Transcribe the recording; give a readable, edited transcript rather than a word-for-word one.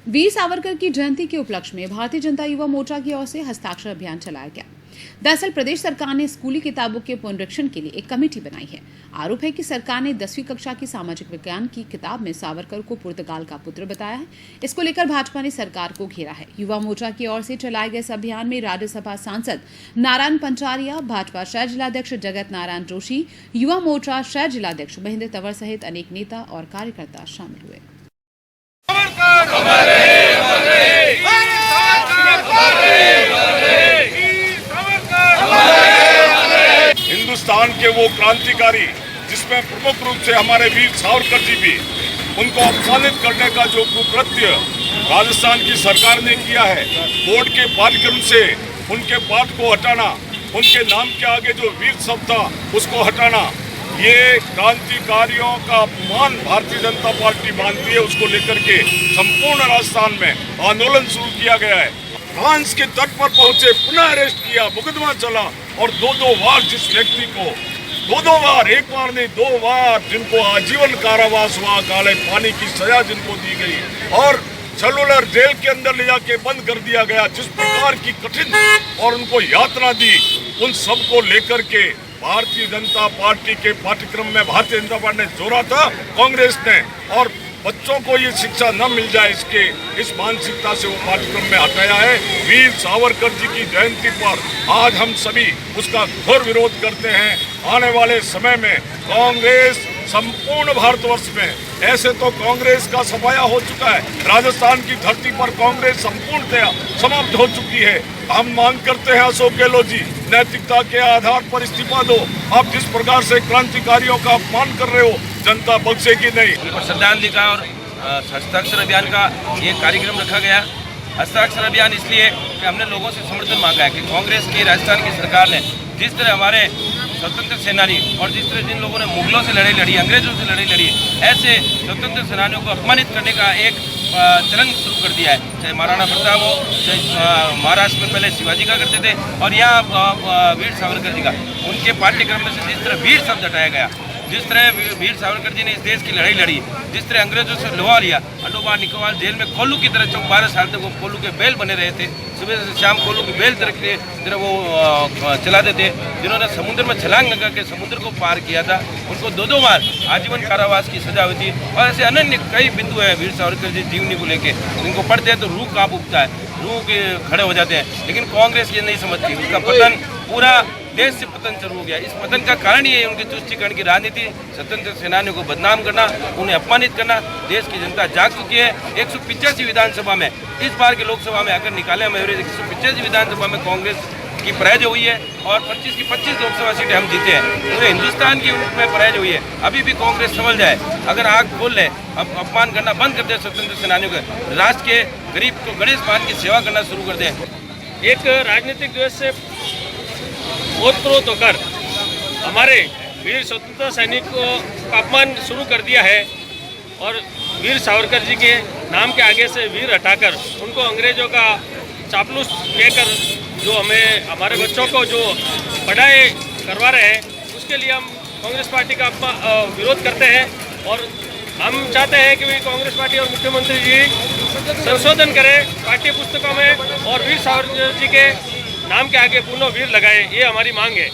वीर सावरकर की जयंती के उपलक्ष्य में भारतीय जनता युवा मोर्चा की ओर से हस्ताक्षर अभियान चलाया गया। दरअसल प्रदेश सरकार ने स्कूली किताबों के पुनरीक्षण के लिए एक कमेटी बनाई है। आरोप है कि सरकार ने 10वीं कक्षा की सामाजिक विज्ञान की किताब में सावरकर को पुर्तगाल का पुत्र बताया है। इसको लेकर भाजपा ने सरकार को घेरा है। युवा मोर्चा की ओर से चलाए गए इस अभियान में राज्यसभा सांसद नारायण पंचारिया, भाजपा शहर जिलाध्यक्ष जगत नारायण जोशी, युवा मोर्चा शहर जिलाध्यक्ष महेंद्र तंवर सहित अनेक नेता और कार्यकर्ता शामिल हुए। हिंदुस्तान के वो क्रांतिकारी जिसमें प्रमुख रूप से हमारे वीर सावरकर जी भी, उनको अपमानित करने का जो कुकृत्य राजस्थान की सरकार ने किया है, बोर्ड के पाठ्यक्रम से उनके पाठ को हटाना, उनके नाम के आगे जो वीर शब्द था उसको हटाना, ये क्रांतिकारियों का अपमान भारतीय जनता पार्टी मानती है। उसको लेकर के संपूर्ण राजस्थान में आंदोलन शुरू किया गया है। फ्रांस के तट पर पहुंचे, पुनः अरेस्ट किया, मुकदमा चला और दो बार जिस व्यक्ति को दो बार, एक बार नहीं 2 बार, जिनको आजीवन कारावास हुआ, काले पानी की सजा जिनको दी गई और सेलुलर जेल के अंदर ले जाके बंद कर दिया गया, जिस प्रकार की कठिन और उनको यातना दी, उन सब को लेकर के भारतीय जनता पार्टी के पाठ्यक्रम में भारतीय जनता पार्टी ने जोड़ा था, कांग्रेस ने, और बच्चों को ये शिक्षा न मिल जाए इस मानसिकता से वो पाठ्यक्रम में हटाया है। वीर सावरकर जी की जयंती पर आज हम सभी उसका घोर विरोध करते हैं। आने वाले समय में कांग्रेस संपूर्ण भारतवर्ष में, ऐसे तो कांग्रेस का सफाया हो चुका है, राजस्थान की धरती पर कांग्रेस संपूर्णतया समाप्त हो चुकी है। हम मांग करते हैं अशोक गहलोत जी, नैतिकता के आधार पर इस्तीफा दो। आप जिस प्रकार से क्रांतिकारियों का अपमान कर रहे हो, जनता बख्शेगी नहीं। श्रद्धांजलि का और हस्ताक्षर अभियान का ये कार्यक्रम रखा गया। हस्ताक्षर अभियान इसलिए कि हमने लोगों से समर्थन मांगा है कि कांग्रेस की राजस्थान की सरकार ने जिस तरह हमारे स्वतंत्र सेनानी और जिस तरह जिन लोगों ने मुगलों से लड़ाई लड़ी, अंग्रेजों से लड़ाई लड़ी, ऐसे स्वतंत्र सेनानियों को अपमानित करने का एक चलन शुरू कर दिया है। चाहे महाराणा प्रताप हो, चाहे महाराष्ट्र में पहले शिवाजी का करते थे और यहाँ वीर सावरकर जी का, उनके पाठ्यक्रम में से जिस तरह वीर शब्द हटाया गया, जिस तरह वीर सावरकर जी ने इस देश की लड़ाई लड़ी, जिस तरह अंग्रेजों से लोहा लिया, अंडोबा निकोबार जेल में कोल्लू की तरह 12 साल तक वो कोल्लू के बेल बने रहे थे। सुबह से शाम कोल्लू की बेल तरह वो चलाते थे। जिन्होंने समुद्र में छलांग लगा के समुद्र को पार किया था, उनको 2 बार आजीवन कारावास की सजा हुई थी। और ऐसे अनन्य कई बिंदु है वीर सावरकर जी जीवनी को लेके, इनको पढ़ते हैं तो रूह कांप उठता है, रूह के खड़े हो जाते हैं। लेकिन कांग्रेस ये नहीं समझती, उसका पतन पूरा देश से पतन शुरू हो गया। इस पतन का कारण ये है उनकी तुष्टीकरण की राजनीति, स्वतंत्र सेनानियों को बदनाम करना, उन्हें अपमानित करना। देश की जनता जाग चुकी है। 185 विधानसभा में, इस बार की लोकसभा में अगर निकाले हम एवरेज, 185 विधानसभा में कांग्रेस की पराजय हुई है और 25 की 25 लोकसभा सीटें हम जीते हैं। पूरे हिंदुस्तान की उनमें पराजय हुई है। अभी भी कांग्रेस समझ जाए, अगर आग खोल ले, अब अपमान करना बंद कर दे स्वतंत्र सेनानियों के, राष्ट्र के गरीब को गणेश मान की सेवा करना शुरू कर दे। एक राजनीतिक द्वेष से ओतप्रोत होकर हमारे वीर स्वतंत्रता सैनिक को अपमान शुरू कर दिया है और वीर सावरकर जी के नाम के आगे से वीर हटाकर उनको अंग्रेजों का चापलूस कहकर जो हमें हमारे बच्चों को जो पढ़ाई करवा रहे हैं, उसके लिए हम कांग्रेस पार्टी का विरोध करते हैं। और हम चाहते हैं कि कांग्रेस पार्टी और मुख्यमंत्री जी संशोधन करें पाठ्य पुस्तकों में और वीर सावरकर जी के नाम के आगे पुनः वीर लगाए, ये हमारी मांग है।